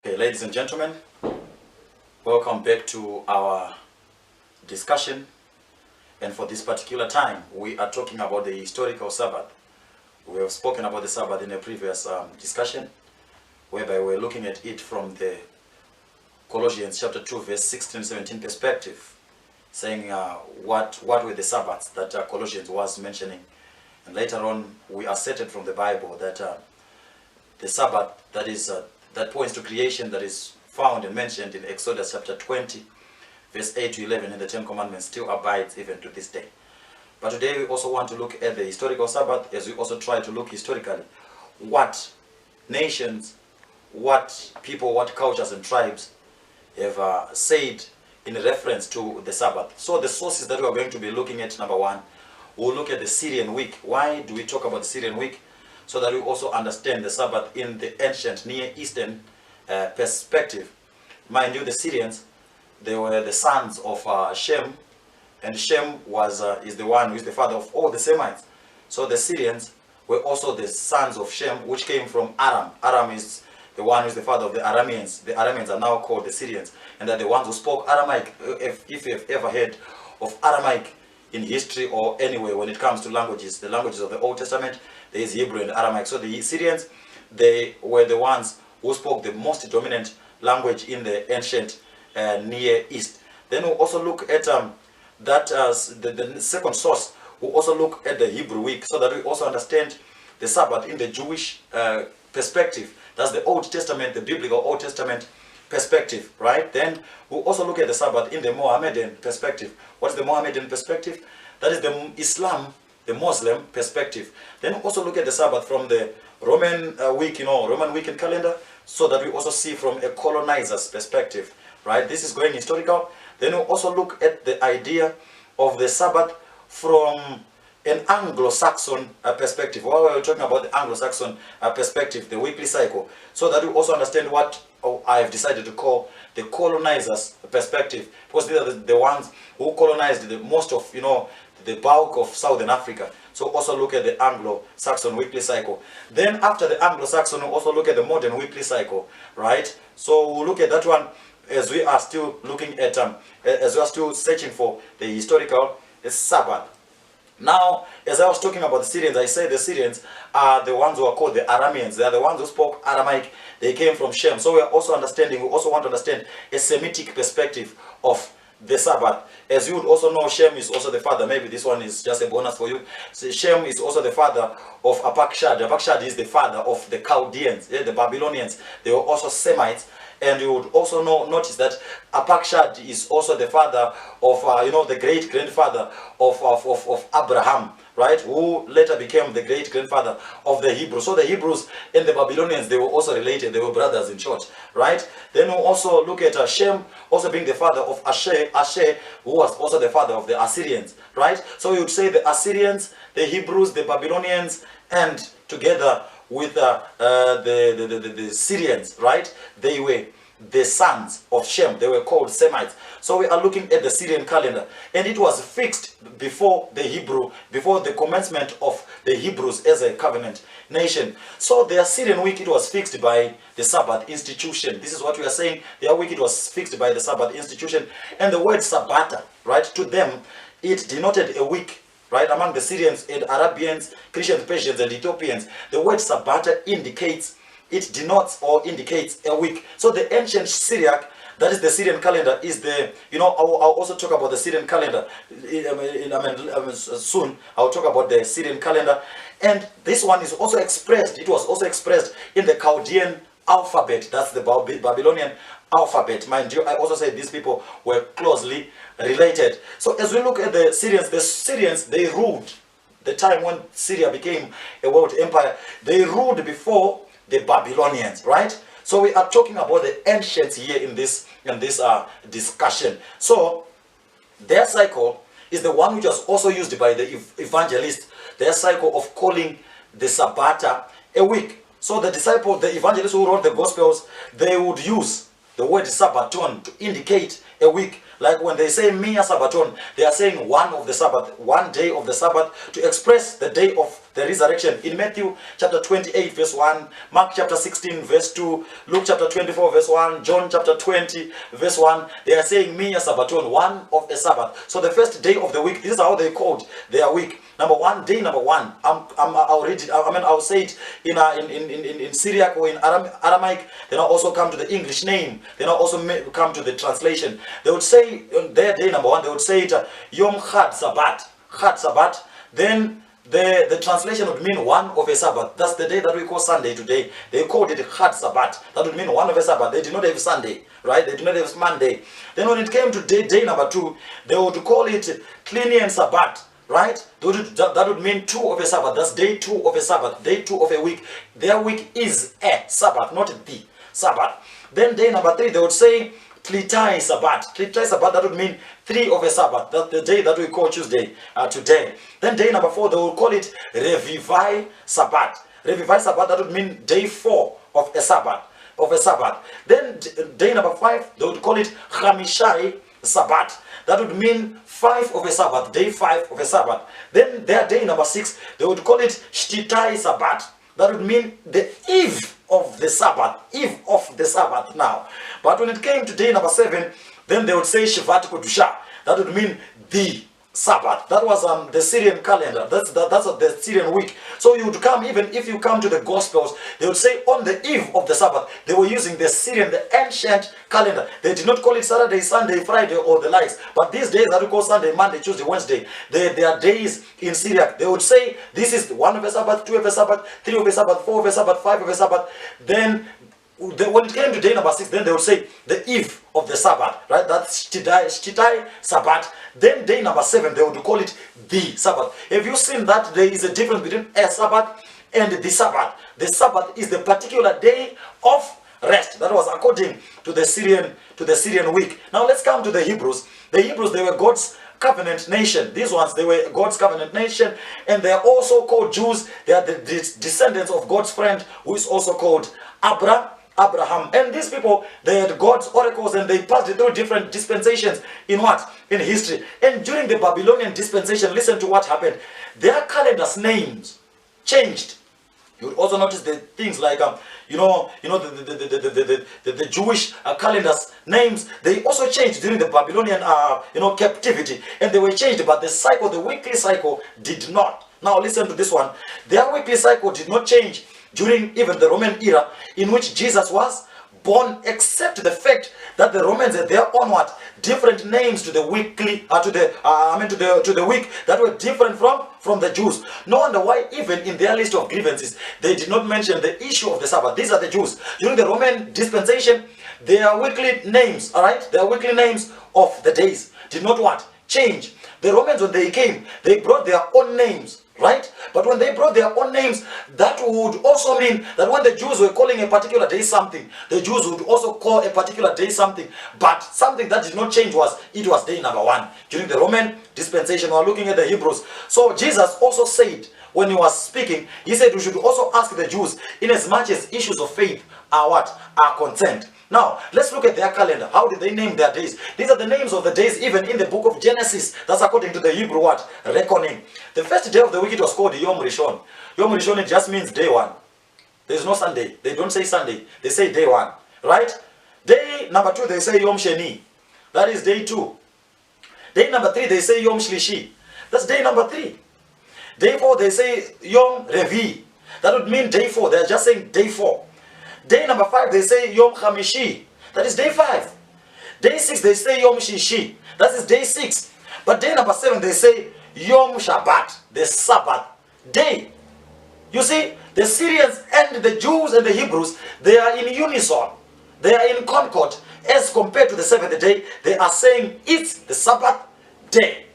Okay, ladies and gentlemen, welcome back to our discussion. And for this particular time, we are talking about the historical Sabbath. We have spoken about the Sabbath in a previous discussion, whereby we're looking at it from the Colossians chapter 2, verse 16-17 perspective, saying what were the Sabbaths that Colossians was mentioning. And later on, we asserted from the Bible that the Sabbath that points to creation, that is found and mentioned in Exodus chapter 20, verse 8 to 11 in the Ten Commandments, still abides even to this day. But today we also want to look at the historical Sabbath, as we also try to look historically what nations, what people, what cultures and tribes have said in reference to the Sabbath. So the sources that we are going to be looking at, number one, we'll look at the Syrian week. Why do we talk about the Syrian week? So that we also understand the Sabbath in the ancient Near Eastern perspective. Mind you, the Syrians, they were the sons of Shem, and Shem is the one who is the father of all the Semites. So the Syrians were also the sons of Shem, which came from Aram. Aram is the one who is the father of the Arameans. The Arameans are now called the Syrians, and they're the ones who spoke Aramaic. If you've ever heard of Aramaic in history or anywhere when it comes to languages, the languages of the Old Testament, there is Hebrew and Aramaic. So the Syrians, they were the ones who spoke the most dominant language in the ancient Near East. Then we'll also look at the second source. We'll also look at the Hebrew week, so that we also understand the Sabbath in the Jewish perspective. That's the Old Testament, the biblical Old Testament perspective, right? Then we'll also look at the Sabbath in the Mohammedan perspective. What is the Mohammedan perspective? That is the Islam, the Muslim perspective. Then we'll also look at the Sabbath from the Roman week, Roman weekend calendar, so that we also see from a colonizer's perspective, right? This is going historical. Then we'll also look at the idea of the Sabbath from an Anglo-Saxon perspective. While we're talking about the Anglo-Saxon perspective, the weekly cycle, so that we also understand what I have decided to call the colonizer's perspective, because these are the ones who colonized the most of, the bulk of Southern Africa. So also look at the Anglo-Saxon weekly cycle. Then after the Anglo-Saxon, we'll also look at the modern weekly cycle, right? So we'll look at that one as we are still looking at, as we are still searching for the historical Sabbath. Now, as I was talking about the Syrians, I said the Syrians are the ones who are called the Arameans. They are the ones who spoke Aramaic. They came from Shem. So we also want to understand a Semitic perspective of the Sabbath. As you would also know, Shem is also the father. Maybe this one is just a bonus for you. So Shem is also the father of Apakshad. Apakshad is the father of the Chaldeans, the Babylonians. They were also Semites. And you would also notice that Apakshad is also the father of, the great-grandfather of Abraham, right? Who later became the great-grandfather of the Hebrews. So the Hebrews and the Babylonians, they were also related. They were brothers in church, right? Then we'll also look at Shem also being the father of Asher, who was also the father of the Assyrians, right? So you would say the Assyrians, the Hebrews, the Babylonians, and together with the Syrians, right? They were the sons of Shem. They were called Semites. So we are looking at the Syrian calendar, and it was fixed before the commencement of the Hebrews as a covenant nation. So the Syrian week, it was fixed by the Sabbath institution. This is what we are saying. Their week, it was fixed by the Sabbath institution. And the word Sabbath, right, to them, it denoted a week. Right, among the Syrians and Arabians, Christians, Persians, and Ethiopians, the word Sabbath denotes or indicates a week. So the ancient Syriac, that is the Syrian calendar, is the, I'll also talk about the Syrian calendar. Soon I'll talk about the Syrian calendar. And this one is also expressed, it was also expressed in the Chaldean alphabet. That's the Babylonian alphabet. Mind you, I also said these people were closely related. So as we look at the Syrians, they ruled the time when Syria became a world empire. They ruled before the Babylonians, right? So we are talking about the ancients here in this discussion. So their cycle is the one which was also used by the evangelists. Their cycle of calling the Sabbath a week. So the evangelists who wrote the Gospels, they would use the word Sabbaton to indicate a week. Like when they say Mia Sabbaton, they are saying one day of the Sabbath to express the day of the resurrection. In Matthew chapter 28 verse 1, Mark chapter 16 verse 2, Luke chapter 24 verse 1, John chapter 20 verse 1, they are saying Minya Sabbaton, one of a Sabbath. So the first day of the week, this is how they called their week. Number one, day number one. I'll read it. I'll say it in Syriac or in Aramaic. Then I'll also come to the English name. Then I'll also come to the translation. They would say on their day number one, they would say it Yom Chad Sabbath. Chad Sabbath. Then the translation would mean one of a Sabbath. That's the day that we call Sunday today. They called it Chad Sabbath. That would mean one of a Sabbath. They did not have Sunday, right? They did not have Monday. Then when it came to day number two, they would call it Clinian Sabbath. Right? That would mean two of a Sabbath. That's day two of a Sabbath. Day two of a week. Their week is a Sabbath, not the Sabbath. Then day number three, they would say Tlitai Sabbath. Tlitai Sabbath, that would mean three of a Sabbath. That's the day that we call Tuesday today. Then day number four, they would call it Revivai Sabbath. Revivai Sabbath, that would mean day four of a Sabbath. Then day number five, they would call it Chamishai Sabbath. That would mean five of a Sabbath, day five of a Sabbath. Then their day number six, they would call it Shtitai Sabbath. That would mean the eve of the Sabbath, now. But when it came to day number seven, then they would say Shivat Kodusha. That would mean the Sabbath. That was the Syrian calendar. That's the Syrian week. So you would come, even if you come to the Gospels, they would say on the eve of the Sabbath, they were using the Syrian, the ancient calendar. They did not call it Saturday, Sunday, Friday, or the likes. But these days that we call Sunday, Monday, Tuesday, Wednesday, they are days in Syria. They would say this is one of a Sabbath, two of a Sabbath, three of a Sabbath, four of a Sabbath, five of a Sabbath. Then when it came to day number six, then they would say the eve of the Sabbath, right? That's Shtitai Sabbath. Then day number seven, they would call it the Sabbath. Have you seen that there is a difference between a Sabbath and the Sabbath? The Sabbath is the particular day of rest. That was according to the Syrian week. Now let's come to the Hebrews. The Hebrews, they were God's covenant nation. These ones, they were God's covenant nation, and they are also called Jews. They are the descendants of God's friend, who is also called Abraham. And these people, they had God's oracles, and they passed through different dispensations in history. And during the Babylonian dispensation, listen to what happened. Their calendars' names changed. You would also notice the things like the Jewish calendars names, they also changed during the Babylonian captivity, and they were changed, but the weekly cycle did not. Now listen to this one. Their weekly cycle did not change during even the Roman era in which Jesus was born, except the fact that the Romans had their own different names to the weekly to the week that were different from the Jews. No wonder why even in their list of grievances they did not mention the issue of the Sabbath. These are the Jews. During the Roman dispensation, their weekly names, their weekly names of the days did not change. The Romans, when they came, they brought their own names. Right? But when they brought their own names, that would also mean that when the Jews were calling a particular day something, the Jews would also call a particular day something. But something that did not change was day number one. During the Roman dispensation, we are looking at the Hebrews. So Jesus also said, when he was speaking, he said we should also ask the Jews, in as much as issues of faith are concerned. Now, let's look at their calendar. How did they name their days? These are the names of the days even in the book of Genesis. That's according to the Hebrew reckoning. The first day of the week, it was called Yom Rishon. Yom Rishon, it just means day one. There's no Sunday. They don't say Sunday. They say day one. Right? Day number two, they say Yom Sheni. That is day two. Day number three, they say Yom Shlishi. That's day number three. Day four, they say Yom Revi. That would mean day four. They're just saying day four. Day number five, they say Yom Chamishi. That is day five. Day six, they say Yom Shishi. That is day six. But day number seven, they say Yom Shabbat, the Sabbath day. You see, the Syrians and the Jews and the Hebrews, they are in unison. They are in concord. As compared to the seventh day, they are saying it's the Sabbath day.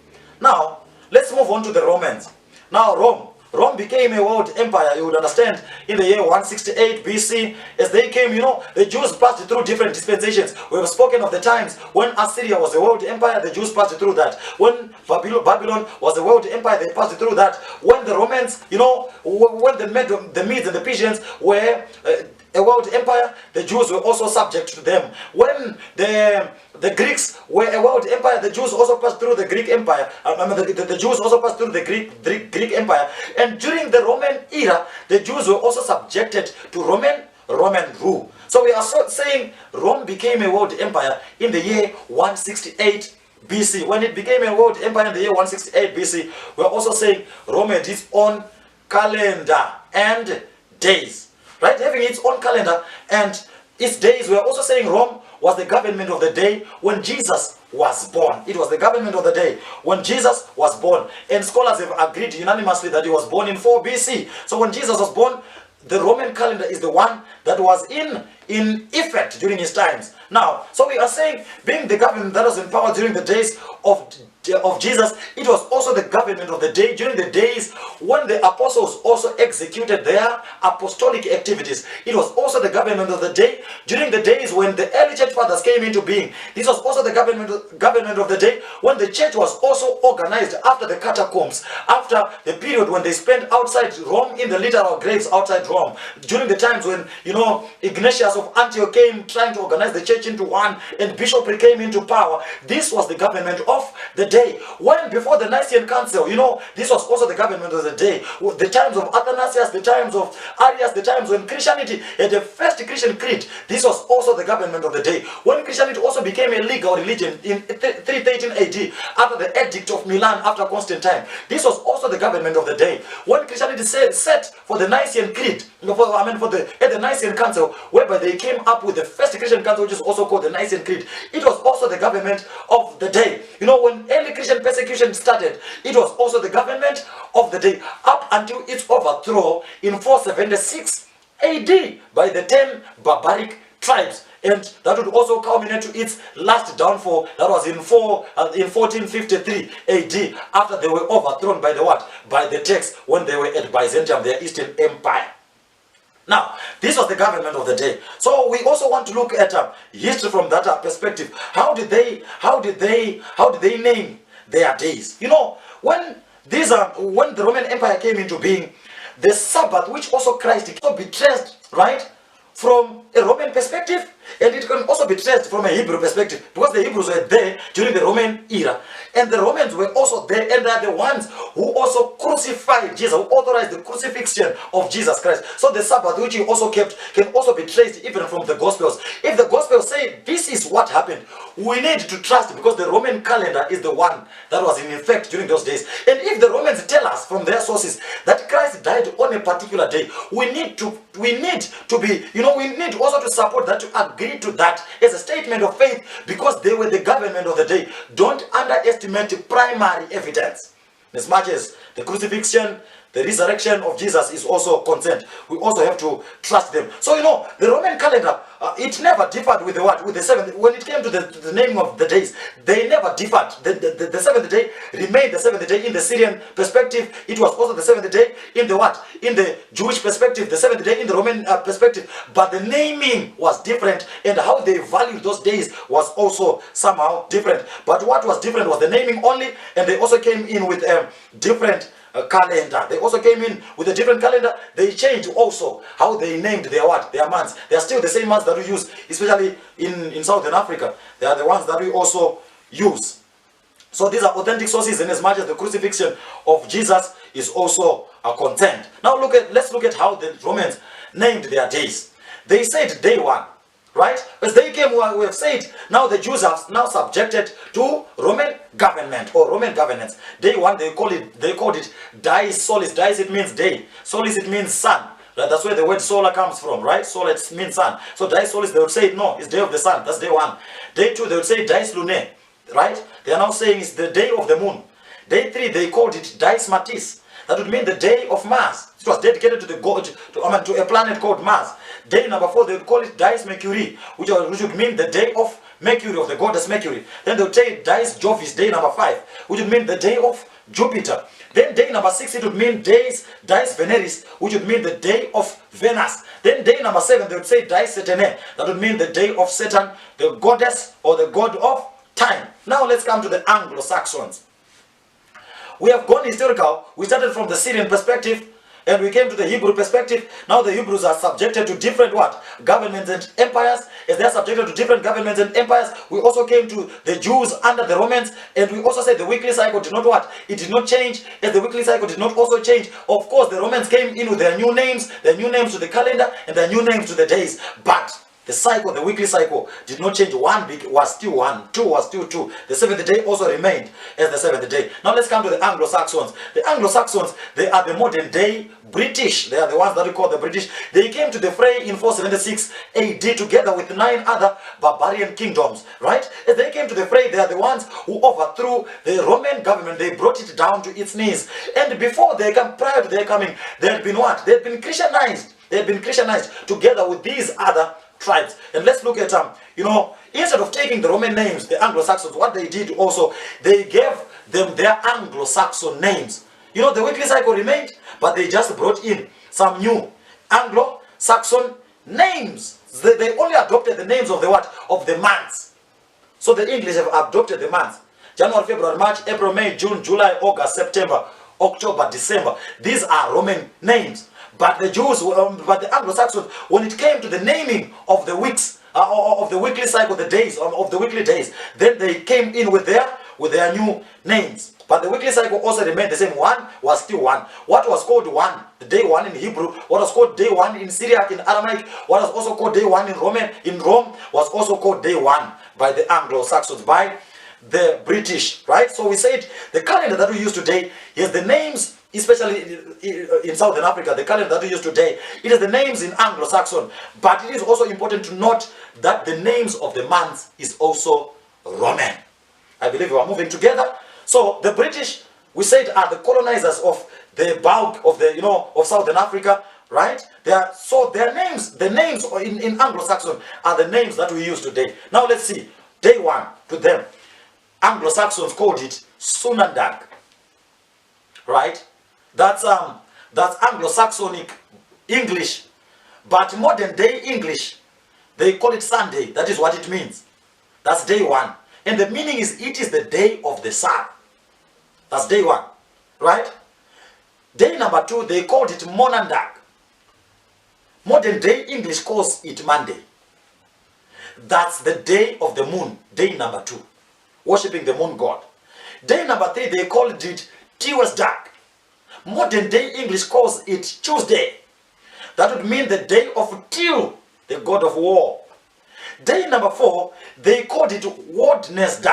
Now, let's move on to the Romans. Now, Rome became a world empire, you would understand, in the year 168 BC. As they came, the Jews passed through different dispensations. We have spoken of the times when Assyria was a world empire, the Jews passed through that. When Babylon was a world empire, they passed through that. When the Romans, when the Medes and the Persians were a world empire, the Jews were also subject to them. When the Greeks were a world empire, the Jews also passed through the Greek empire. The Jews also passed through the Greek empire. And during the Roman era, the Jews were also subjected to Roman rule. So we are saying Rome became a world empire in the year 168 BC. When it became a world empire in the year 168 BC, we are also saying Rome had its own calendar and days. Right? Having its own calendar and its days, we are also saying Rome was the government of the day when Jesus was born. It was the government of the day when Jesus was born. And scholars have agreed unanimously that he was born in 4 BC. So when Jesus was born, the Roman calendar is the one that was in effect during his times. Now, so we are saying, being the government that was in power during the days of Jesus, it was also the government of the day during the days when the apostles also executed their apostolic activities. It was also the government of the day during the days when the early church fathers came into being. This was also the government of the day when the church was also organized after the catacombs, after the period when they spent outside Rome in the literal graves outside Rome, during the times when, you know, Ignatius of Antioch came trying to organize the church into one and bishopric came into power. This was the government of the day. When before the Nicene Council, you know, this was also the government of the day. The times of Athanasius, the times of Arius, the times when Christianity had the first Christian creed, this was also the government of the day. When Christianity also became a legal religion in 313 AD, after the Edict of Milan, after Constantine, this was also the government of the day. When Christianity set for the Nicene creed, at the Nicene Council, whereby they came up with the first Christian council, which is also called the Nicene Creed, it was also the government of the day. You know, when early Christian persecution started, it was also the government of the day, up until its overthrow in 476 AD by the 10 barbaric tribes. And that would also culminate to its last downfall. That was in 1453 AD, after they were overthrown by the what? By the Turks, when they were at Byzantium, their Eastern Empire. Now, this was the government of the day. So we also want to look at history from that perspective. How did they name their days? You know, when the Roman Empire came into being, the Sabbath, which also Christ can be traced, right, from a Roman perspective, and it can also be traced from a Hebrew perspective, because the Hebrews were there during the Roman era, and the Romans were also there, and they are the ones who also crucified Jesus, who authorized the crucifixion of Jesus Christ. So the Sabbath, which he also kept, can also be traced even from the Gospels. If the Gospels say this is what happened, we need to trust, because the Roman calendar is the one that was in effect during those days. And if the Romans tell us from their sources that Christ died on a particular day, we need to be, you know, we need also to support that, to agree to that as a statement of faith, because they were the government of the day. Don't underestimate primary evidence. As much as the crucifixion, the resurrection of Jesus is also concerned, we also have to trust them. So, you know, the Roman calendar, it never differed with the what? With the seventh. When it came to the naming of the days, they never differed. The seventh day remained the seventh day in the Syrian perspective. It was also the seventh day in the what? In the Jewish perspective, the seventh day in the Roman perspective. But the naming was different, and how they valued those days was also somehow different. But what was different was the naming only, and they also came in with different calendar. They also came in with a different calendar. They changed also how they named their what? Their months. They are still the same months that we use, especially in Southern Africa. They are the ones that we also use. So these are authentic sources, in as much as the crucifixion of Jesus is also concerned. Now let's look at how the Romans named their days. They said day one. Right? As they came, we have said, now the Jews are now subjected to Roman government or Roman governance. Day one, they called it dies solis. Dies, it means day. Solis, it means sun. Right? That's where the word solar comes from, right? Solar, it means sun. So dies solis, they would say, no, it's day of the sun. That's day one. Day two, they would say dies lunae. Right? They are now saying it's the day of the moon. Day three, they called it dies matis. That would mean the day of Mars. It was dedicated to the god, to a planet called Mars. Day number four, they would call it Dies Mercury, which would mean the day of Mercury, of the goddess Mercury. Then they would say Dies Jovis, day number 5, which would mean the day of Jupiter. Then day number 6, it would mean Dies Veneris, which would mean the day of Venus. Then day number 7, they would say Dies Saturnae, that would mean the day of Saturn, the goddess or the god of time. Now let's come to the Anglo-Saxons. We have gone historical. We started from the Syrian perspective, and we came to the Hebrew perspective. Now the Hebrews are subjected to different what? Governments and empires. As they are subjected to different governments and empires, we also came to the Jews under the Romans, and we also said the weekly cycle did not what? It did not change, as the weekly cycle did not also change. Of course, the Romans came in with their new names to the calendar, and their new names to the days. But the cycle, the weekly cycle, did not change. One was still one, two was still two. The seventh day also remained as the seventh day. Now let's come to the Anglo-Saxons. The Anglo-Saxons, they are the modern day British. They are the ones that we call the British. They came to the fray in 476 AD together with 9 other barbarian kingdoms, right? As they came to the fray, they are the ones who overthrew the Roman government. They brought it down to its knees. And before they come, prior to their coming, they had been what? They had been Christianized. They had been Christianized together with these other tribes. And let's look at instead of taking the Roman names, the Anglo-Saxons, what they did also, they gave them their Anglo-Saxon names. The weekly cycle remained, but they just brought in some new Anglo-Saxon names. They only adopted the names of the what? Of the months. So the English have adopted the months. January, February, March, April, May, June, July, August, September, October, December. These are Roman names. But the Jews, but the Anglo-Saxons, when it came to the naming of the weeks, of the weekly cycle, the days, of the weekly days, then they came in with their new names. But the weekly cycle also remained the same. One was still one. What was called one, the day one in Hebrew, what was called day one in Syriac, in Aramaic, what was also called day one in Rome, was also called day one by the Anglo-Saxons, by the British, right? So we said the calendar that we use today is the names, especially in Southern Africa, the calendar that we use today, it is the names in Anglo-Saxon. But it is also important to note that the names of the months is also Roman. I believe we are moving together. So the British, we said, are the colonizers of the bulk of the of Southern Africa, right? So their names, the names in Anglo-Saxon are the names that we use today. Now let's see. Day one to them, Anglo-Saxons called it Sunandag, right? That's Anglo-Saxonic English, but modern day English, they call it Sunday. That is what it means. That's day one, and the meaning is it is the day of the sun. That's day one, right? Day number two, they called it Monandag. Modern day English calls it Monday. That's the day of the moon, day number two, worshipping the moon god. Day number three, they called it Tuesdag. Modern day English calls it Tuesday. That would mean the day of Till, the god of war. Day number four, they called it Wednesday,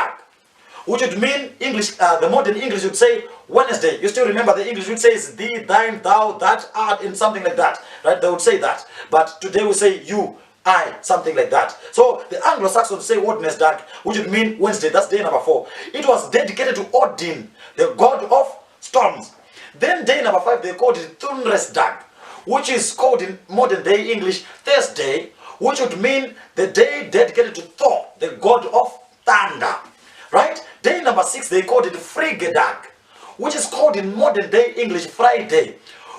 which would mean the modern English would say Wednesday. You still remember the English would say thee, thine, thou, that, art, and something like that, right? They would say that. But today we say you, I, something like that. So the Anglo-Saxons say Wednesday, which would mean Wednesday. That's day number four. It was dedicated to Odin, the god of storms. Then day number five, they called it Thunresdag, which is called in modern day English Thursday, which would mean the day dedicated to Thor, the god of thunder, right? Day number six, they called it Frigedag, which is called in modern day English Friday,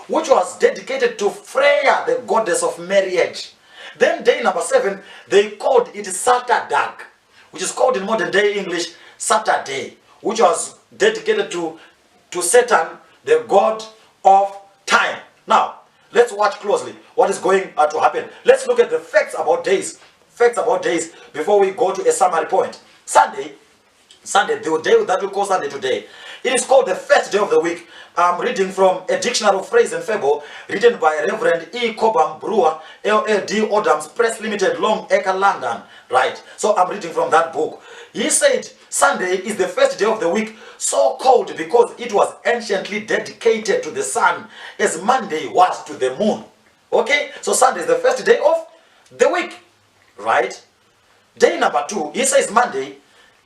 which was dedicated to Freya, the goddess of marriage. Then day number seven, they called it Saturdag, which is called in modern day English Saturday, which was dedicated to Saturn, the god of time. Now, let's watch closely what is going to happen. Let's look at the facts about days before we go to a summary point. Sunday, the day that we call Sunday today, it is called the first day of the week. I'm reading from a dictionary of phrase and fable written by Reverend E. Cobham Brewer, LLD Odams Press Limited, Long Acre, London. Right. So I'm reading from that book. He said Sunday is the first day of the week, so called because it was anciently dedicated to the sun, as Monday was to the moon. Okay, so Sunday is the first day of the week, right? Day number two, he says Monday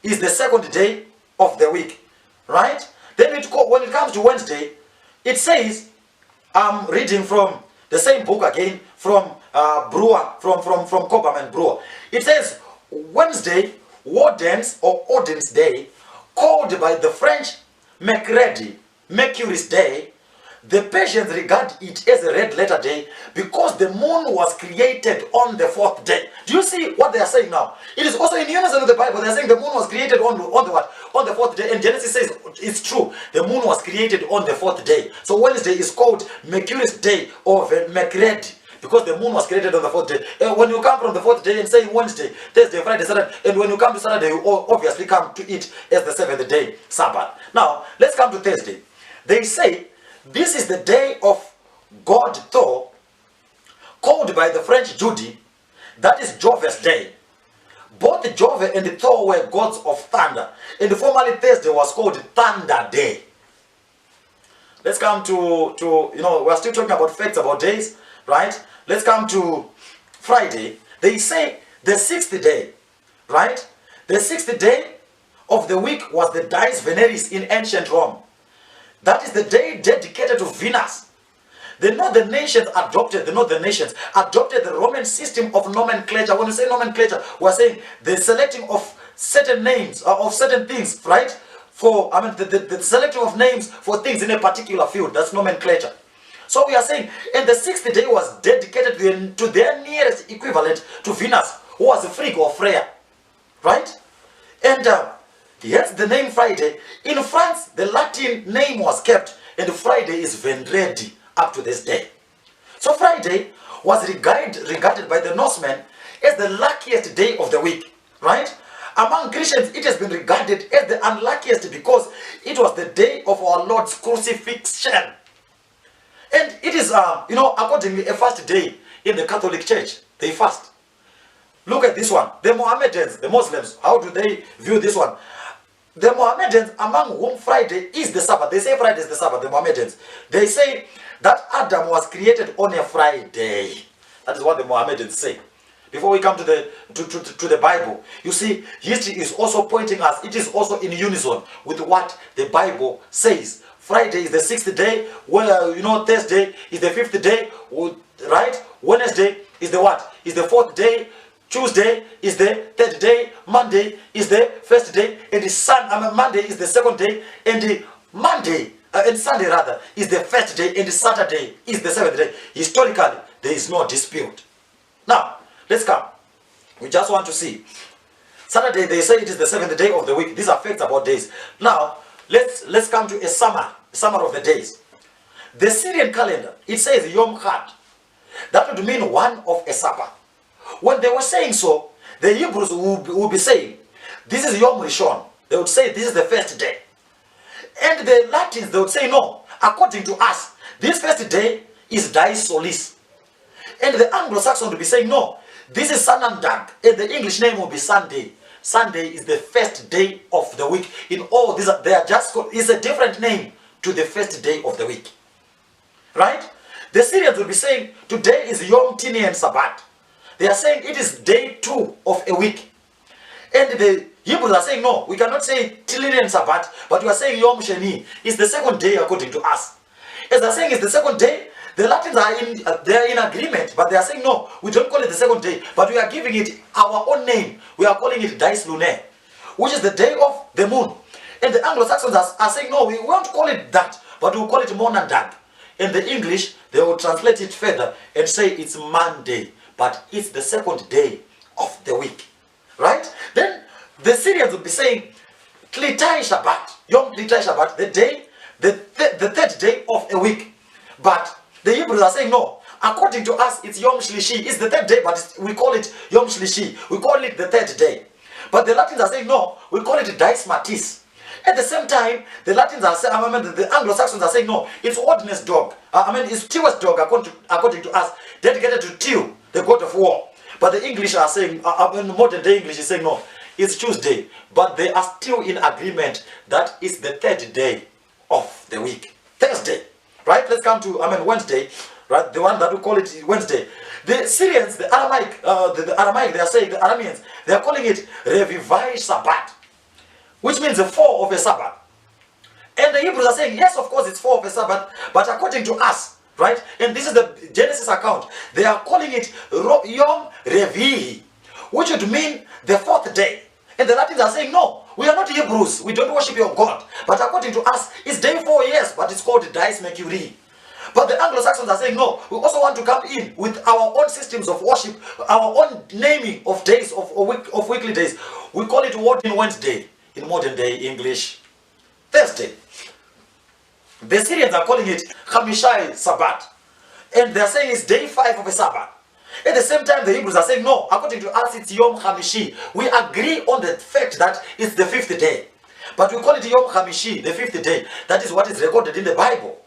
is the second day of the week, right? Then when it comes to Wednesday, it says, I'm reading from the same book again, from Brewer, from Cobham and Brewer. It says Wednesday, Odin's Day, called by the French Mercredi, Mercury's Day, The Persians regard it as a red letter day because the moon was created on the 4th day. Do you see what they are saying now? It is also in unison with the Bible. They are saying the moon was created on the what? On the 4th day. And Genesis says it's true. The moon was created on the 4th day. So Wednesday is called Mercury's day or Mercredi, because the moon was created on the 4th day. When you come from the 4th day and say Wednesday, Thursday, Friday, Saturday, and when you come to Saturday, you obviously come to it as the 7th day, Sabbath. Now, let's come to Thursday. They say this is the day of God Thor, called by the French Judy, that is Jove's day. Both Jove and Thor were gods of thunder, and formerly Thursday was called Thunder Day. Let's come to we're still talking about facts about days, right? Let's come to Friday. They say the 6th day, right? The 6th day of the week was the Dies Veneris in ancient Rome. That is the day dedicated to Venus. The northern nations adopted the Roman system of nomenclature. When you say nomenclature, we're saying the selecting of certain names, of certain things, right? The selecting of names for things in a particular field. That's nomenclature. So we are saying, and the 6th day was dedicated to their nearest equivalent to Venus, who was Frigg or Freya, right? And hence the name Friday. In France, the Latin name was kept, and Friday is Vendredi up to this day. So Friday was regarded by the Norsemen as the luckiest day of the week, right? Among Christians, it has been regarded as the unluckiest because it was the day of our Lord's crucifixion. And it is, accordingly, a fast day in the Catholic Church. They fast. Look at this one. The Mohammedans, the Muslims, how do they view this one? The Mohammedans, among whom Friday is the Sabbath, they say Friday is the Sabbath, the Mohammedans. They say that Adam was created on a Friday. That is what the Mohammedans say. Before we come to the Bible, you see, history is also pointing us, it is also in unison with what the Bible says. Friday is the 6th day, well, Thursday is the 5th day, right? Wednesday is the what? Is the 4th day. Tuesday is the 3rd day, Monday is the 1st day, and Monday is the 2nd day, and and Sunday rather is the 1st day, and Saturday is the 7th day. Historically, there is no dispute. Now, let's come. We just want to see. Saturday, they say it is the 7th day of the week. These are facts about days. Now, let's come to a summer of the days. The Syrian calendar, it says Yom Chad. That would mean one of a Sabbath. When they were saying so, the Hebrews would be saying, this is Yom Rishon. They would say this is the 1st day. And the Latins, they would say no. According to us, this 1st day is Dies Solis. And the Anglo-Saxons would be saying no. This is Sanandag. And the English name will be Sunday. Sunday is the 1st day of the week. In all these, they are just called, it's a different name to the 1st day of the week. Right? The Syrians will be saying today is Yom Tinian Sabbath. They are saying it is day 2 of a week. And the Hebrews are saying, no, we cannot say Tinian Sabbath, but we are saying Yom Sheni. It's the 2nd day according to us. As they're saying it's the 2nd day, the Latins are in agreement, but they are saying, no, we don't call it the 2nd day, but we are giving it our own name. We are calling it Dies Lunae, which is the day of the moon. And the Anglo-Saxons are saying, no, we won't call it that, but we'll call it Monandag. In the English, they will translate it further and say it's Monday, but it's the 2nd day of the week. Right? Then the Syrians will be saying Klitai Shabbat, Yom Klitai Shabbat, the 3rd day of a week. But the Hebrews are saying no. According to us, it's Yom Shlishi. It's the 3rd day, but we call it Yom Shlishi. We call it the 3rd day. But the Latins are saying no. We call it Dies Matis. At the same time, the Latins are saying, the Anglo-Saxons are saying no. It's Odin's dog. It's Tiwa's dog, according to us, dedicated to Tiw, the god of war. But the English are saying, modern day English is saying no. It's Tuesday. But they are still in agreement that it's the 3rd day of the week. Thursday. Right? Let's come to Wednesday. Right? The one that we call it Wednesday. The Syrians, the Aramaic, they are saying, the Arameans, they are calling it Revivai Sabbath, which means the 4 of a Sabbath. And the Hebrews are saying, yes, of course, it's 4 of a Sabbath, but according to us, right? And this is the Genesis account. They are calling it Yom Revihi, which would mean the 4th day. And the Latins are saying, no, we are not Hebrews. We don't worship your God. But according to us, it's day 4, yes, but it's called Dies Mercurii. But the Anglo-Saxons are saying, no, we also want to come in with our own systems of worship, our own naming of days, of weekly days. We call it Working Wednesday in modern day English, Thursday. The Syrians are calling it Hamishai Sabbath. And they are saying it's day 5 of a Sabbath. At the same time, the Hebrews are saying, no, according to us, it's Yom Hamishi. We agree on the fact that it's the 5th day. But we call it Yom Hamishi, the 5th day. That is what is recorded in the Bible.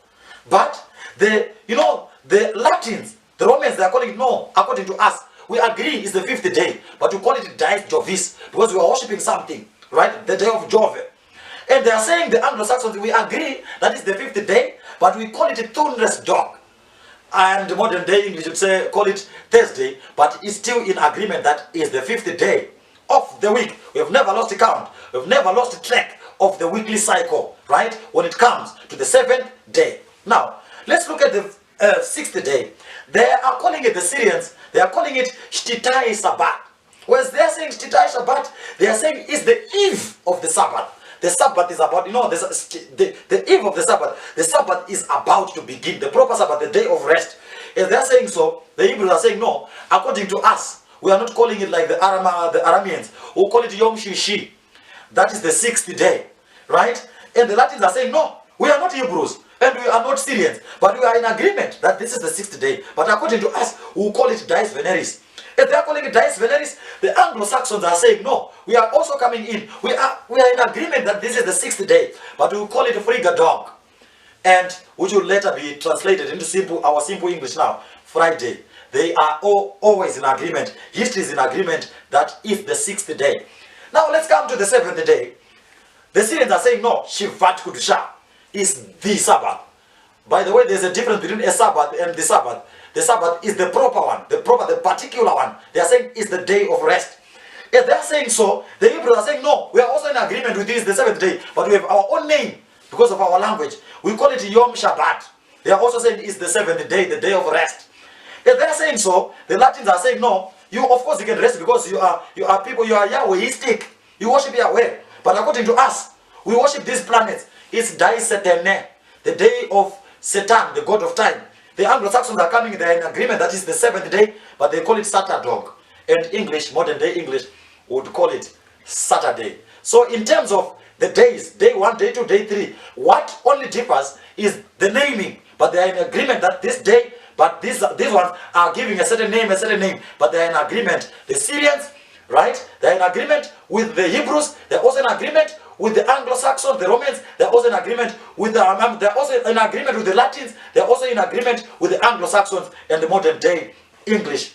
But the Latins, the Romans, they are calling it, no, according to us, we agree it's the 5th day. But we call it Dies Jovis because we are worshipping something, right? The day of Jove. And they are saying, the Anglo-Saxons, we agree that it's the 5th day, but we call it a thornless dog. And modern day English would say, call it Thursday, but it's still in agreement that it's the 5th day of the week. We have never lost a count. We've never lost track of the weekly cycle, right? When it comes to the 7th day. Now, let's look at the 6th day. They are calling it, the Syrians, they are calling it Shtitai Sabbath. Whereas they are saying Shtitai Sabbath, they are saying it's the eve of the Sabbath. The Sabbath is about, the eve of the Sabbath. The Sabbath is about to begin. The proper Sabbath, the day of rest. If they are saying so, the Hebrews are saying no. According to us, we are not calling it like the Arameans who call it Yom Shishi. That is the 6th day, right? And the Latins are saying no. We are not Hebrews and we are not Syrians, but we are in agreement that this is the 6th day. But according to us, we will call it Dies Veneris. If they are calling it Dies Veneris, the Anglo-Saxons are saying no. We are also coming in. We are in agreement that this is the 6th day, but we will call it Friga Dog, and which will later be translated into our simple English now, Friday. They are always in agreement. History is in agreement that it's the 6th day. Now let's come to the 7th day. The Syrians are saying no. Shivat Kudusha is the Sabbath. By the way, there's a difference between a Sabbath and the Sabbath. The Sabbath is the proper one, the particular one. They are saying it's the day of rest. If they are saying so, the Hebrews are saying no. We are also in agreement with this, the 7th day, but we have our own name because of our language. We call it Yom Shabbat. They are also saying it's the 7th day, the day of rest. If they are saying so, the Latins are saying no. You, of course, you can rest because you are people, you are Yahwehistic. You worship Yahweh. But according to us, we worship these planets. It's Dies Satanae, the day of Satan, the god of time. The Anglo-Saxons are coming, they are in agreement that is the 7th day, but they call it Saturday. And English, modern day English, would call it Saturday. So in terms of the days, day 1, day 2, day 3, what only differs is the naming. But they are in agreement that this day, but these ones are giving a certain name, but they are in agreement. The Syrians, right, they are in agreement with the Hebrews, they are also in agreement with the Anglo-Saxons, the Romans. They're also in agreement with they're also in agreement with the Latins. They're also in agreement with the Anglo-Saxons and the modern day English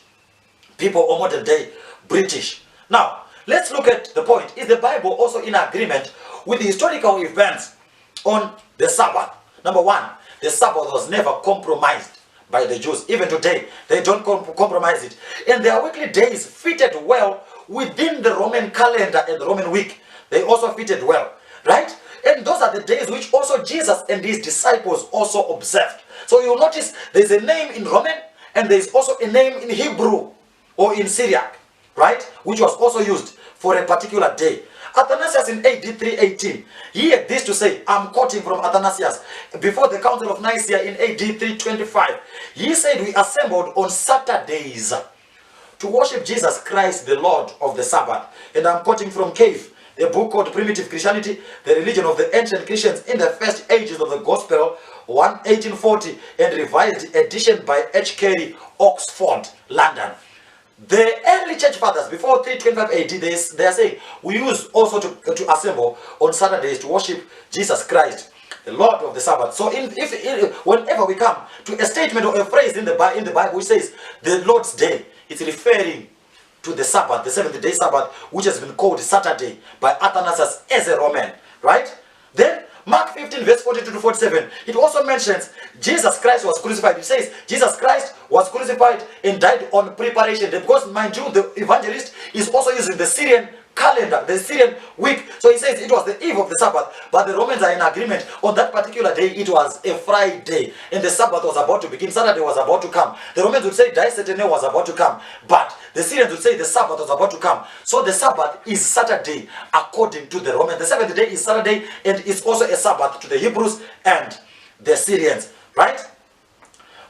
people or modern day British. Now, let's look at the point. Is the Bible also in agreement with the historical events on the Sabbath? Number one, the Sabbath was never compromised by the Jews. Even today, they don't compromise it. And their weekly days fitted well within the Roman calendar and the Roman week. They also fitted well, right? And those are the days which also Jesus and his disciples also observed. So you'll notice there's a name in Roman and there's also a name in Hebrew or in Syriac, right? Which was also used for a particular day. Athanasius in AD 318, he had this to say, I'm quoting from Athanasius, before the Council of Nicaea in AD 325. He said, we assembled on Saturdays to worship Jesus Christ, the Lord of the Sabbath. And I'm quoting from Cave, a book called Primitive Christianity, the religion of the ancient Christians in the first ages of the gospel, 1840, and revised edition by H. Carey, Oxford, London. The early church fathers, before 325 AD, they are saying, we use also to assemble on Saturdays to worship Jesus Christ, the Lord of the Sabbath. So whenever we come to a statement or a phrase in the Bible which says, the Lord's Day, it's referring to the Sabbath, the 7th day Sabbath, which has been called Saturday by Athanasius as a Roman, right? Then Mark 15 verse 42 to 47, it also mentions Jesus Christ was crucified. It says Jesus Christ was crucified and died on preparation day, because mind you, the evangelist is also using the Syrian calendar, the Syrian week. So he says it was the eve of the Sabbath, but the Romans are in agreement on that particular day. It was a Friday and the Sabbath was about to begin. Saturday was about to come. The Romans would say Dies Satanae was about to come, but the Syrians would say the Sabbath was about to come. So the Sabbath is Saturday according to the Romans. The 7th day is Saturday, and it's also a Sabbath to the Hebrews and the Syrians, right?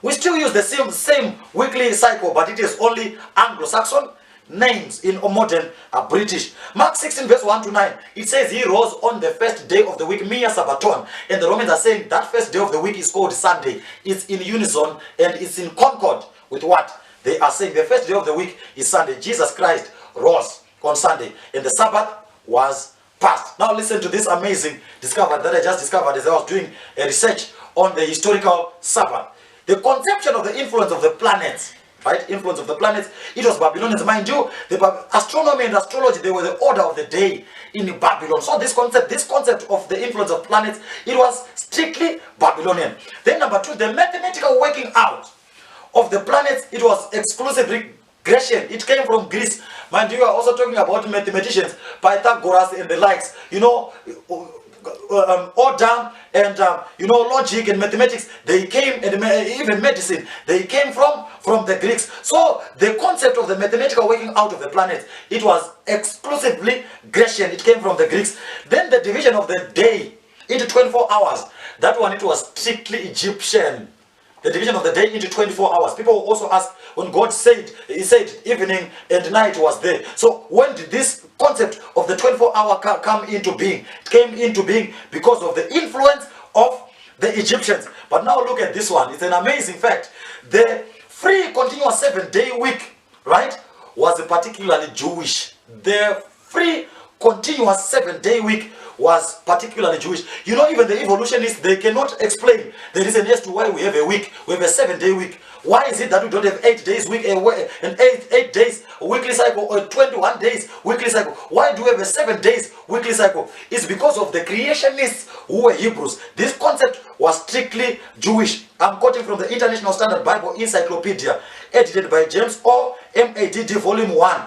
We still use the same weekly cycle, but it is only Anglo-Saxon names in modern British. Mark 16 verse 1 to 9, it says he rose on the first day of the week, Mia Sabbaton. And the Romans are saying that first day of the week is called Sunday. It's in unison and it's in concord with what they are saying. The first day of the week is Sunday. Jesus Christ rose on Sunday and the Sabbath was passed. Now listen to this amazing discovery that I just discovered as I was doing a research on the historical Sabbath. The conception of the influence of the planets, right? Influence of the planets. It was Babylonians. Mind you, the astronomy and astrology, they were the order of the day in Babylon. So this concept of the influence of planets, it was strictly Babylonian. Then number two, the mathematical working out of the planets, it was exclusively Grecian. It came from Greece. Mind you, are also talking about mathematicians, Pythagoras and the likes. You know, order and logic and mathematics, they came, and even medicine, they came from the Greeks. So the concept of the mathematical working out of the planets, it was exclusively Grecian. It came from the Greeks. Then the division of the day into 24 hours, that one, it was strictly Egyptian. The division of the day into 24 hours. People will also ask, when God said, he said evening and night was there. So when did this concept of the 24-hour come into being? It came into being because of the influence of the Egyptians. But now look at this one. It's an amazing fact. The free continuous 7-day week, right, was particularly Jewish. The free continuous 7-day week was particularly Jewish. You know, even the evolutionists, they cannot explain the reason as to why we have a week. We have a 7-day week. Why is it that we don't have 8 days week, and 8 days weekly cycle, or 21 days weekly cycle? Why do we have a 7 days weekly cycle? It's because of the creationists who were Hebrews. This concept was strictly Jewish. I'm quoting from the International Standard Bible Encyclopedia, edited by James O. MADD, Volume 1,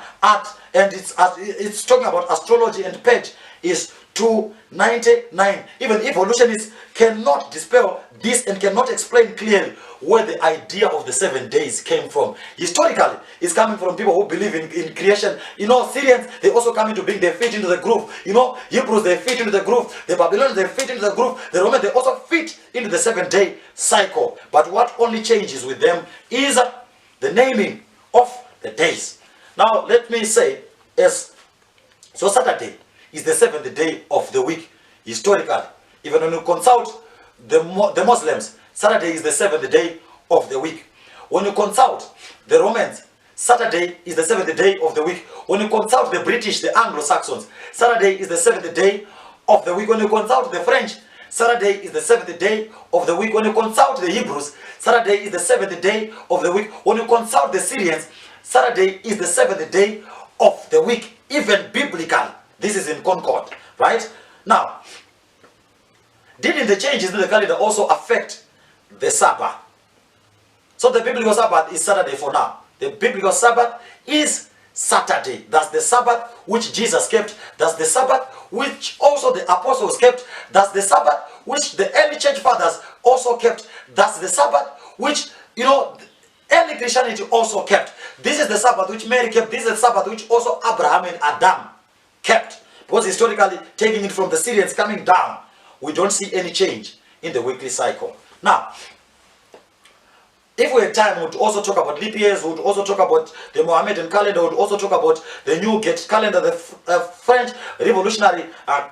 and it's talking about astrology, and page is 299. Even evolutionists cannot dispel this and cannot explain clearly where the idea of the 7 days came from. Historically, it's coming from people who believe in creation. You know, Syrians, they also come into being, they fit into the groove. You know, Hebrews, they fit into the groove. The Babylonians, they fit into the groove. The Romans, they also fit into the 7-day cycle. But what only changes with them is the naming of the days. Now, let me say, so Saturday is the 7th day of the week, historically. Even when you consult the Muslims, Saturday is the 7th day of the week. When you consult the Romans, Saturday is the 7th day of the week. When you consult the British, the Anglo-Saxons, Saturday is the 7th day of the week. When you consult the French, Saturday is the 7th day of the week. When you consult the Hebrews, Saturday is the 7th day of the week. When you consult the Syrians, Saturday is the 7th day of the week. Even biblical, this is in concord, right? Now, didn't the changes in the calendar also affect the Sabbath? So the biblical Sabbath is Saturday for now. The biblical Sabbath is Saturday. That's the Sabbath which Jesus kept. That's the Sabbath which also the apostles kept. That's the Sabbath which the early church fathers also kept. That's the Sabbath which, you know, early Christianity also kept. This is the Sabbath which Mary kept. This is the Sabbath which also Abraham and Adam kept. Because historically, taking it from the Syrians coming down, we don't see any change in the weekly cycle. Now, if we had time, we would also talk about leap years, we would also talk about the Mohammedan calendar, we would also talk about the Newgate calendar, the French revolutionary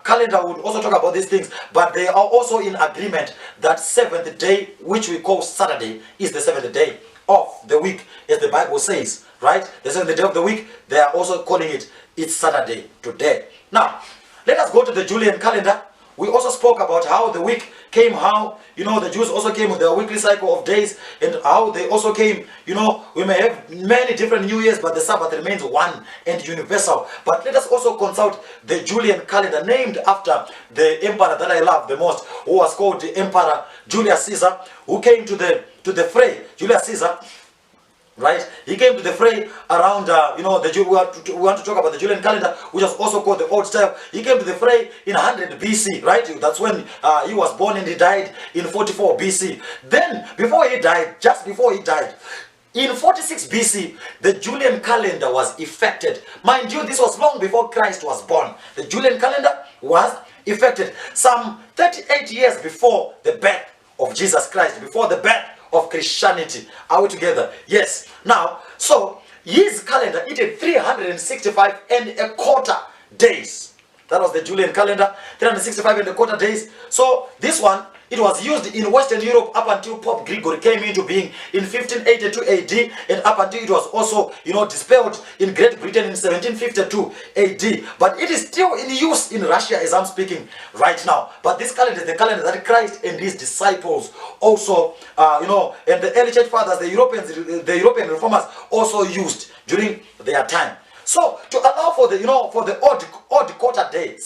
calendar, we would also talk about these things. But they are also in agreement that 7th day, which we call Saturday, is the 7th day of the week, as the Bible says, right? The 7th day of the week, they are also calling it, it's Saturday today. Now, let us go to the Julian calendar. We also spoke about how the week came, how, you know, the Jews also came with their weekly cycle of days, and how they also came, you know, we may have many different New Years, but the Sabbath remains one and universal. But let us also consult the Julian calendar, named after the emperor that I love the most, who was called the Emperor Julius Caesar, who came to the fray. Julius Caesar, right? He came to the fray around, you know, we want to talk about the Julian calendar, which was also called the Old Style. He came to the fray in 100 BC, right? That's when he was born, and he died in 44 BC. Then, before he died, just before he died, in 46 BC, the Julian calendar was effected. Mind you, this was long before Christ was born. The Julian calendar was effected some 38 years before the birth of Jesus Christ, before the birth of Christianity. Are we together? Yes. Now, so his calendar, it had 365 and a quarter days. That was the Julian calendar, 365 and a quarter days. So this one, it was used in Western Europe up until Pope Gregory came into being in 1582 AD, and up until it was also, dispelled in Great Britain in 1752 AD. But it is still in use in Russia as I'm speaking right now. But this calendar is the calendar that Christ and his disciples also, and the early church fathers, the European reformers also used during their time. So to allow for the for the odd quarter day,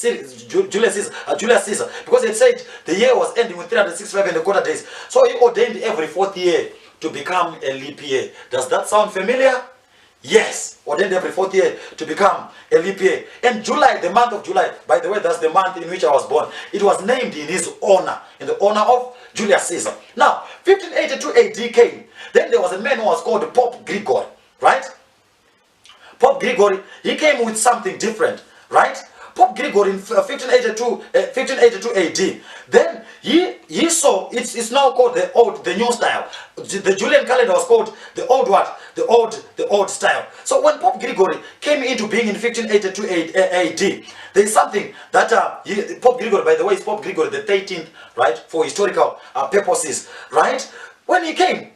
Julius Caesar, because it said the year was ending with 365 and a quarter days. So he ordained every fourth year to become a leap year. Does that sound familiar? Yes, ordained every fourth year to become a leap year. And July, the month of July, by the way, that's the month in which I was born. It was named in his honor, in the honor of Julius Caesar. Now, 1582 AD came. Then there was a man who was called Pope Gregory, right? Pope Gregory, he came with something different, right? Pope Gregory in 1582 AD. Then he saw it's now called the new style. The Julian calendar was called the old what? The old style. So when Pope Gregory came into being in 1582 AD, there is something that Pope Gregory, by the way, is Pope Gregory the 13th, right? For historical purposes, right? When he came,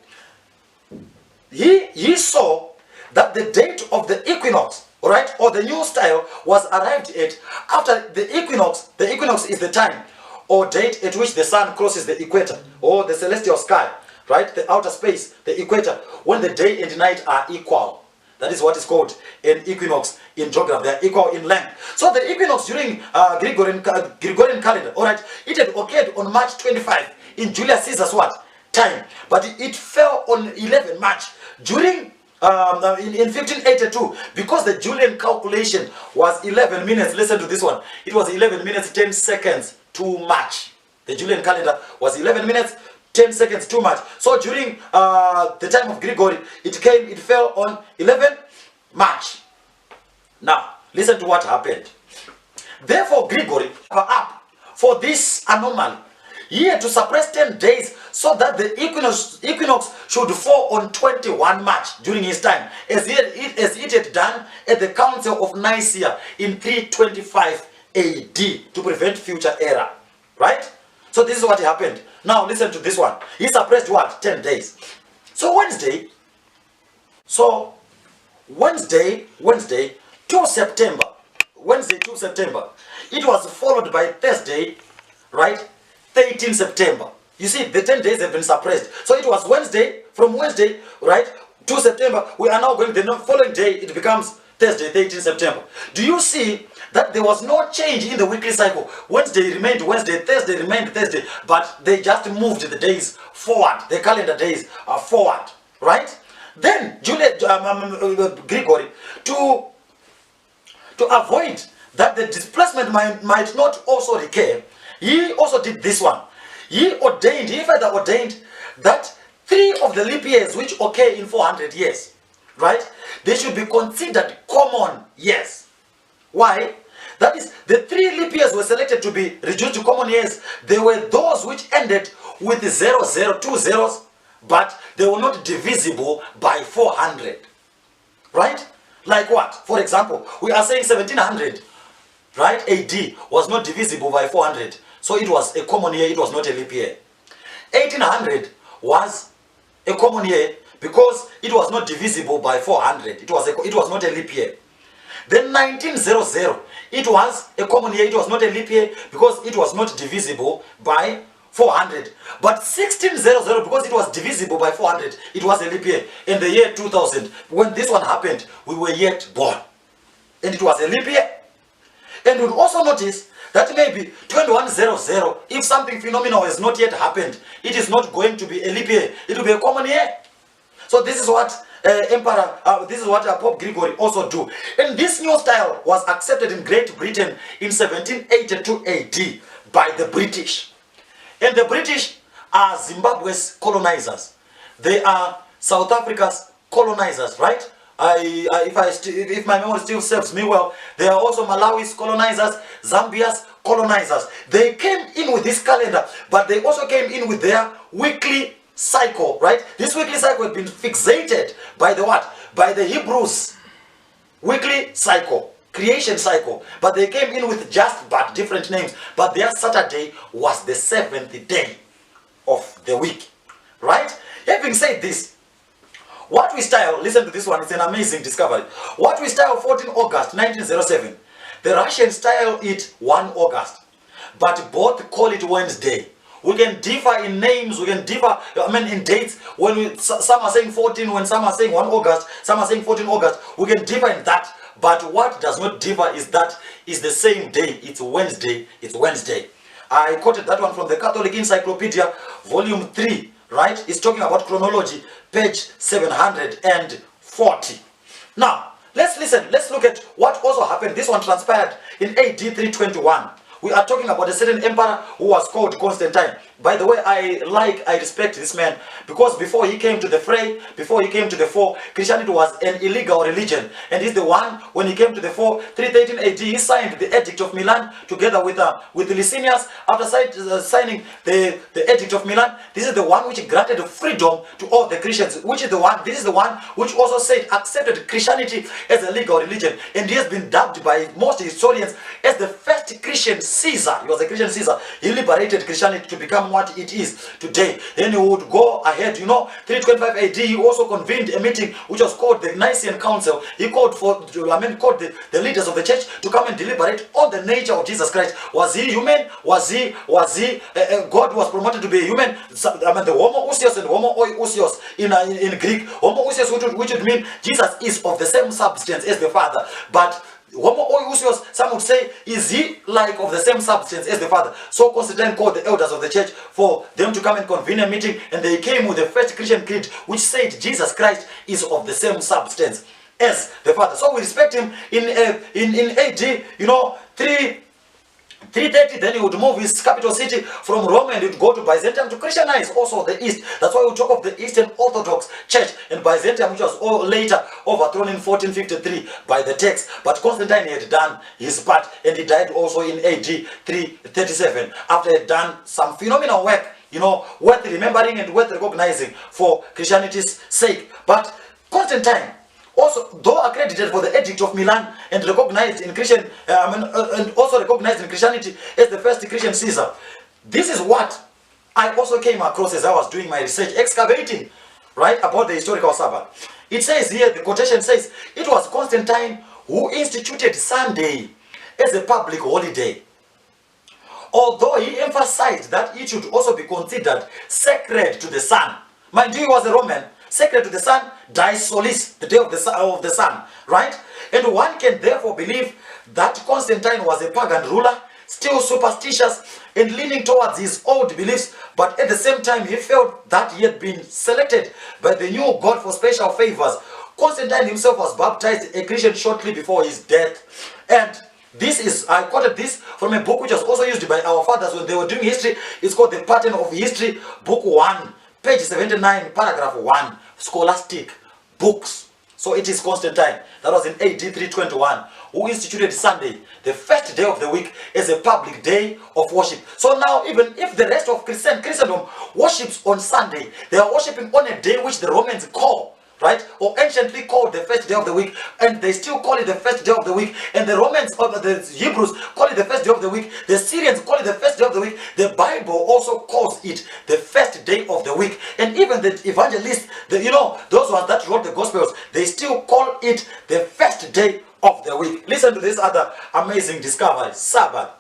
he saw that the date of the equinox, right, or the new style was arrived at after the equinox. The equinox is the time or date at which the sun crosses the equator or the celestial sky, right, the outer space, the equator, when the day and night are equal. That is what is called an equinox in geography. They are equal in length. So the equinox during Gregorian calendar, all right, it had occurred on March 25 in Julius Caesar's what? Time. But it fell on 11 March during in 1582, because the Julian calculation was 11 minutes. Listen to this one. It was 11 minutes 10 seconds too much. The Julian calendar was 11 minutes 10 seconds too much. So during the time of Gregory, it fell on 11 March. Now listen to what happened. Therefore Gregory up for this anomaly. He had to suppress 10 days so that the equinox should fall on 21 March during his time, as it had done at the Council of Nicaea in 325 AD to prevent future error. Right? So this is what happened. Now listen to this one. He suppressed what? 10 days. So Wednesday 2 September. Wednesday 2 September. It was followed by Thursday, right? 13 September. You see, the 10 days have been suppressed. So it was Wednesday, from Wednesday, right, 2 September. We are now going, the following day, it becomes Thursday, 13 September. Do you see that there was no change in the weekly cycle? Wednesday remained Wednesday, Thursday remained Thursday, but they just moved the days forward. The calendar days are forward, right? Then Gregory, to avoid that the displacement might not also recur, he also did this one. He further ordained that 3 of the leap years which occur in 400 years, right, they should be considered common years. Why? That is, the 3 leap years were selected to be reduced to common years. They were those which ended with 2 zeros, but they were not divisible by 400. Right? Like what? For example, we are saying 1700, right, AD was not divisible by 400. So it was a common year, it was not a leap year. 1800 was a common year because it was not divisible by 400. It was not a leap year. Then 1900, it was a common year, it was not a leap year because it was not divisible by 400. But 1600, because it was divisible by 400, it was a leap year. In the year 2000, when this one happened, we were yet born. And it was a leap year. And we'll also notice that maybe 2100, if something phenomenal has not yet happened, it is not going to be a leap year. It will be a common year. So this is what Pope Gregory also do. And this new style was accepted in Great Britain in 1782 AD by the British. And the British are Zimbabwe's colonizers. They are South Africa's colonizers, right? If my memory still serves me well, they are also Malawi's colonizers, Zambia's colonizers. They came in with this calendar, but they also came in with their weekly cycle, right? This weekly cycle had been fixated by the what? By the Hebrews. Weekly cycle, creation cycle. But they came in with just but different names. But their Saturday was the 7th day of the week, right? Having said this, what we style, listen to this one, it's an amazing discovery. What we style 14 August 1907, the Russians style it 1 August, but both call it Wednesday. We can differ in names, we can differ, in dates. When some are saying 14, when some are saying 1 August, some are saying 14 August, we can differ in that. But what does not differ is that it's the same day, it's Wednesday, it's Wednesday. I quoted that one from the Catholic Encyclopedia, volume 3, right? It's talking about chronology, page 740. Now, let's listen, let's look at what also happened. This one transpired in AD 321. We are talking about a certain emperor who was called Constantine. By the way, I respect this man, because before he came to the fray, before he came to the fore, Christianity was an illegal religion. And he's the one, when he came to the fore, 313 AD, he signed the Edict of Milan together with Licinius. After signing the Edict of Milan, this is the one which granted freedom to all the Christians. This is the one which also said, accepted Christianity as a legal religion. And he has been dubbed by most historians as the first Christian Caesar. He was a Christian Caesar. He liberated Christianity to become what it is today. Then he would go ahead, 325 AD, he also convened a meeting which was called the Nicene Council. He called the leaders of the church to come and deliberate on the nature of Jesus Christ. Was he human? Was he God was promoted to be human? The homo ousios and homo ousios in Greek. Homo ousios, which would mean Jesus is of the same substance as the Father. But homo ousios, some would say, is he like of the same substance as the Father? So Constantine called the elders of the church for them to come and convene a meeting, and they came with the first Christian creed, which said Jesus Christ is of the same substance as the Father. So we respect him in AD, 330, then he would move his capital city from Rome and he would go to Byzantium to Christianize also the East. That's why we talk of the Eastern Orthodox Church and Byzantium, which was later overthrown in 1453 by the Turks. But Constantine had done his part, and he died also in AD 337 after he had done some phenomenal work, worth remembering and worth recognizing for Christianity's sake. But Constantine, also, though accredited for the Edict of Milan and recognized in Christian, and also recognized in Christianity as the first Christian Caesar, this is what I also came across as I was doing my research, excavating, right, about the historical Sabbath. It says here, the quotation says, it was Constantine who instituted Sunday as a public holiday, although he emphasized that it should also be considered sacred to the sun. Mind you, he was a Roman. Sacred to the sun, dies solis, the day of the sun, right? And one can therefore believe that Constantine was a pagan ruler, still superstitious and leaning towards his old beliefs, but at the same time he felt that he had been selected by the new God for special favors. Constantine himself was baptized a Christian shortly before his death. And I quoted this from a book which was also used by our fathers when they were doing history. It's called The Pattern of History, Book 1. Page 79, paragraph 1, scholastic books. So it is Constantine, that was in AD 321, who instituted Sunday, the first day of the week, as a public day of worship. So now, even if the rest of Christendom worships on Sunday, they are worshipping on a day which the Romans call, right, or anciently called the first day of the week, and they still call it the first day of the week, and the Romans, or the Hebrews, call it the first day of the week, the Syrians call it the first day of the week, the Bible also calls it the first day of the week, and even the evangelists, those ones that wrote the Gospels, they still call it the first day of the week. Listen to this other amazing discovery, Sabbath,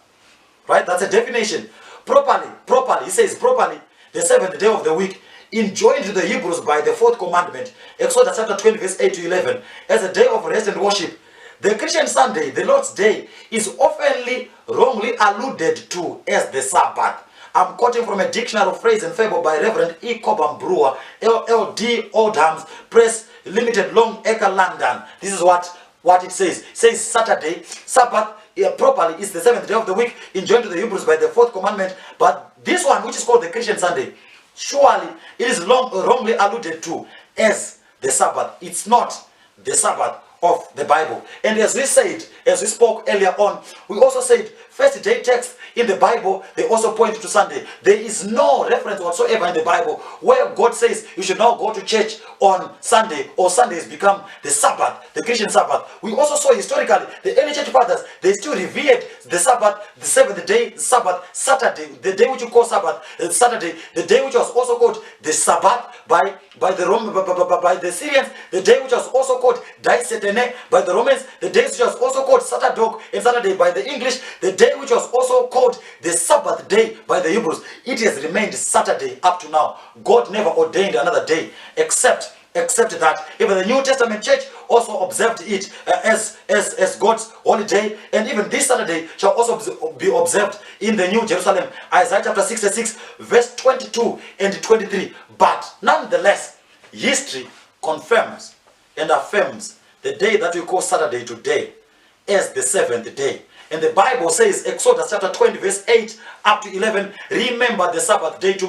right, that's a definition. Properly, he says properly, the seventh day of the week, enjoined to the Hebrews by the fourth commandment, Exodus chapter 20 verse 8 to 11, as a day of rest and worship. The Christian Sunday, the Lord's Day, is often wrongly alluded to as the Sabbath. I'm quoting from a dictionary of phrase and fable by Reverend E. Cobham Brewer, LLD Oldham's Press Limited, Long Acre, London. This is what it says. It says Saturday, Sabbath, properly is the seventh day of the week, enjoined to the Hebrews by the fourth commandment. But this one, which is called the Christian Sunday, surely it is wrongly alluded to as the Sabbath. It's not the Sabbath of the Bible. And as we said, as we spoke earlier on, we also said first day text in the Bible, they also point to Sunday. There is no reference whatsoever in the Bible where God says you should now go to church on Sunday, or Sunday has become the Sabbath, the Christian Sabbath. We also saw historically the early church fathers, they still revered the Sabbath, the seventh day Sabbath, Saturday, the day which you call Sabbath, Saturday, the day which was also called the Sabbath by the Syrians, the day which was also called Daisetene by the Romans, the day which was also called Saturday and Saturday by the English, the day which was also called the Sabbath day by the Hebrews. It has remained Saturday up to now. God never ordained another day except that even the New Testament church also observed it as God's holiday, and even this Saturday shall also be observed in the New Jerusalem. Isaiah chapter 66 verse 22 and 23. But nonetheless, history confirms and affirms the day that we call Saturday today as the seventh day. And the Bible says, Exodus chapter 20 verse 8 up to 11, remember the Sabbath day to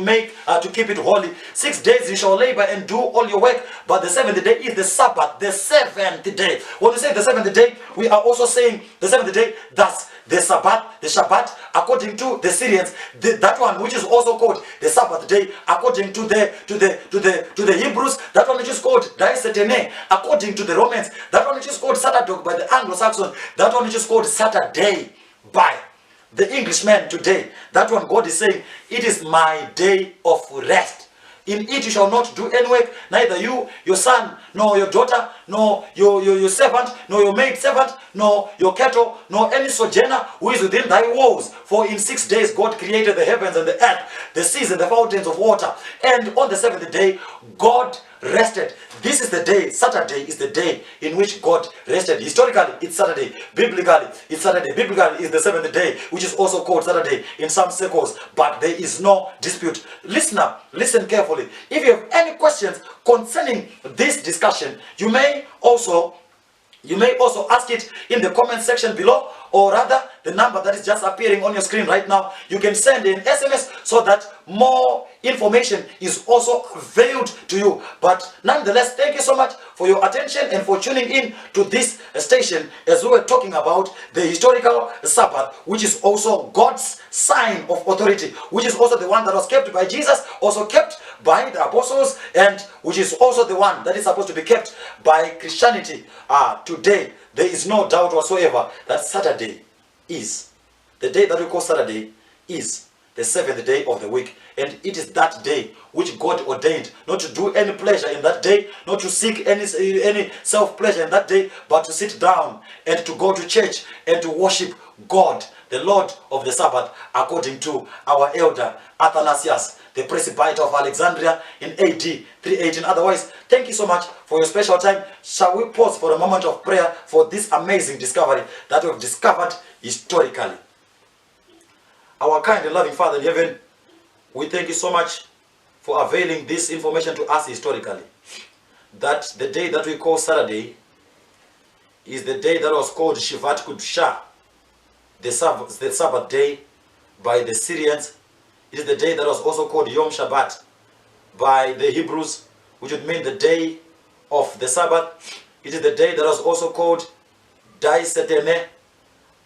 keep it holy. 6 days you shall labor and do all your work, but the seventh day is the Sabbath, the seventh day. When we say the seventh day, we are also saying the seventh day, that's the Sabbath, the Shabbat, according to the Syrians, that one which is also called the Sabbath day, according to the Hebrews, that one which is called Daisetene, according to the Romans, that one which is called Saturday by the Anglo-Saxons, that one which is called Saturday by the Englishman today. That one God is saying, it is my day of rest. In it you shall not do any work, neither you, your son, nor your daughter, nor your servant, nor your maid servant, nor your cattle, nor any sojourner who is within thy walls. For in 6 days God created the heavens and the earth, the seas and the fountains of water. And on the seventh day God rested. This is the day, Saturday is the day in which God rested. Historically, it's Saturday. Biblically, it's Saturday. Biblically, it's the seventh day, which is also called Saturday in some circles. But there is no dispute. Listener, listen carefully. If you have any questions concerning this discussion, you may also ask it in the comment section below, or rather the number that is just appearing on your screen right now. You can send an SMS so that more information is also veiled to you. But nonetheless, thank you so much for your attention and for tuning in to this station as we were talking about the historical Sabbath, which is also God's sign of authority, which is also the one that was kept by Jesus, also kept by the apostles, and which is also the one that is supposed to be kept by Christianity today. There is no doubt whatsoever that Saturday is, the day that we call Saturday is the seventh day of the week. And it is that day which God ordained, not to do any pleasure in that day, not to seek any self-pleasure in that day, but to sit down and to go to church and to worship God, the Lord of the Sabbath, according to our elder Athanasius, the presbyter of Alexandria in AD 318. Otherwise, thank you so much for your special time. Shall we pause for a moment of prayer for this amazing discovery that we have discovered historically? Our kind and loving Father in heaven, we thank you so much for availing this information to us historically. That the day that we call Saturday is the day that was called Shivat Kudsha, the Sabbath day by the Syrians. It is the day that was also called Yom Shabbat by the Hebrews, which would mean the day of the Sabbath. It is the day that was also called Daisetene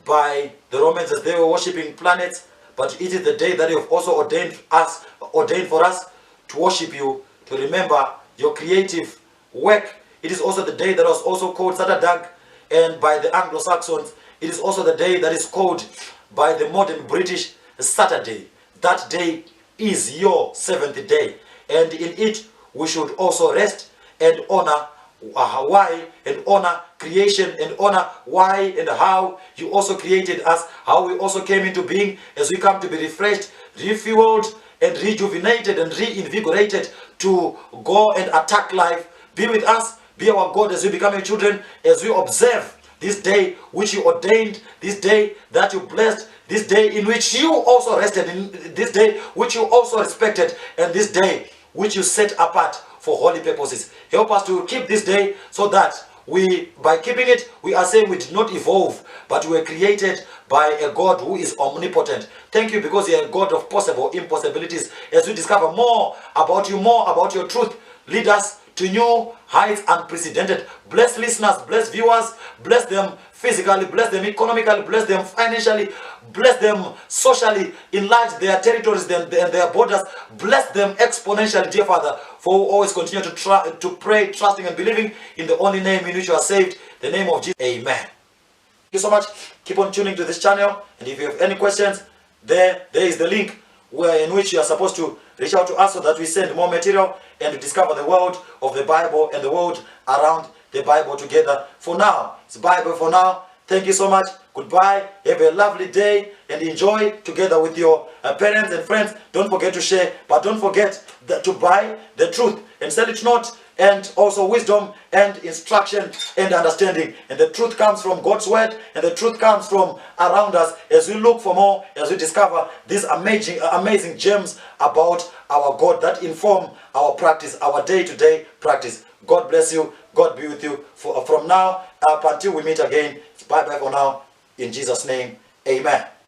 by the Romans as they were worshipping planets. But it is the day that you have also ordained for us to worship you, to remember your creative work. It is also the day that was also called Saturday, and by the Anglo-Saxons, it is also the day that is called by the modern British Saturday. That day is your seventh day, and in it we should also rest and honor why, and honor creation, and honor why and how you also created us, how we also came into being, as we come to be refreshed, refueled, and rejuvenated and reinvigorated to go and attack life. Be with us, be our God as we become your children, as we observe this day which you ordained, this day that you blessed, this day in which you also rested, in this day which you also respected, and this day which you set apart for holy purposes. Help us to keep this day so that by keeping it, we are saying we did not evolve, but we were created by a God who is omnipotent. Thank you, because you are a God of possible impossibilities. As we discover more about you, more about your truth, lead us to new heights unprecedented. Bless listeners, bless viewers, bless them physically, bless them economically, bless them financially, bless them socially, enlarge their territories and their borders, bless them exponentially, dear Father, for we always continue to pray, trusting and believing in the only name in which you are saved, the name of Jesus. Amen. Thank you so much. Keep on tuning to this channel, and if you have any questions, there is the link in which you are supposed to reach out to us so that we send more material and to discover the world of the Bible and the world around the Bible together. For now, it's Bible for now. Thank you so much. Goodbye. Have a lovely day and enjoy together with your parents and friends. Don't forget to share, but don't forget to buy the truth and sell it not. And also wisdom and instruction and understanding. And the truth comes from God's word, and the truth comes from around us as we look for more, as we discover these amazing gems about our God that inform our practice, our day-to-day practice. God bless you. God be with you from now up until we meet again. It's bye-bye for now. In Jesus' name, amen.